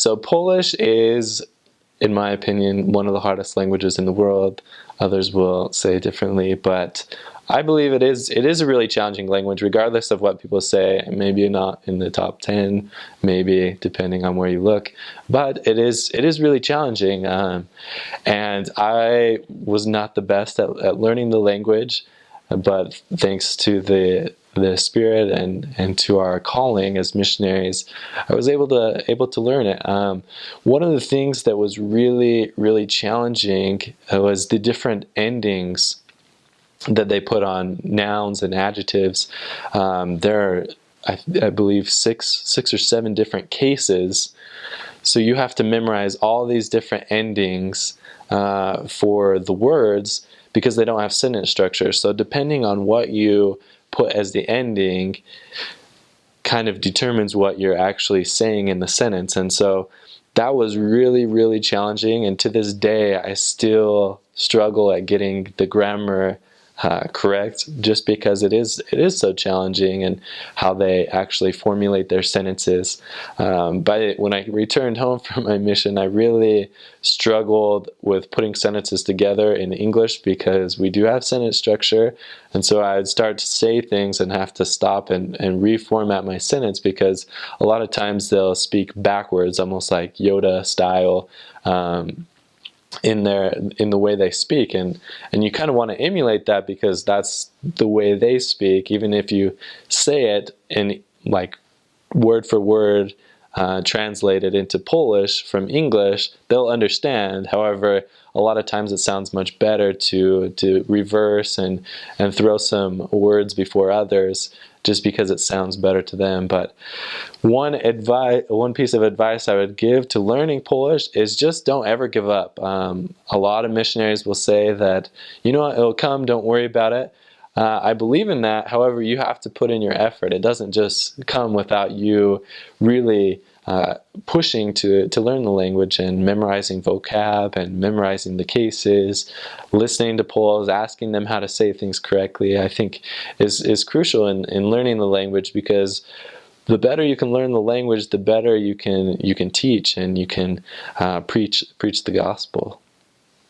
So Polish is, in my opinion, one of the hardest languages in the world. Others will say differently, but I believe it is a really challenging language, regardless of what people say. Maybe not in the top 10, maybe depending on where you look, but it is really challenging. And I was not the best at learning the language, but thanks to the spirit and to our calling as missionaries, I was able to learn it. One of the things that was really challenging was the different endings that they put on nouns and adjectives. There are, I believe, six or seven different cases. So you have to memorize all these different endings for the words, because they don't have sentence structure. So depending on what you put as the ending kind of determines what you're actually saying in the sentence. And so that was really challenging, and to this day I still struggle at getting the grammar correct, just because it is so challenging, and how they actually formulate their sentences. But when I returned home from my mission, I really struggled with putting sentences together in English, because we do have sentence structure, and so I would start to say things and have to stop and reformat my sentence, because a lot of times they'll speak backwards, almost like Yoda style, in the way they speak, and you kind of want to emulate that, because that's the way they speak. Even if you say it in like word for word translated into Polish from English, they'll understand. However, a lot of times it sounds much better to reverse and throw some words before others, just because it sounds better to them. But one piece of advice I would give to learning Polish is just don't ever give up. A lot of missionaries will say that, you know what, it'll come, don't worry about it. I believe in that. However, you have to put in your effort. It doesn't just come without you really pushing to learn the language and memorizing vocab and memorizing the cases, listening to Poles, asking them how to say things correctly. I think is crucial in learning the language, because the better you can learn the language, the better you can teach, and you can preach the gospel.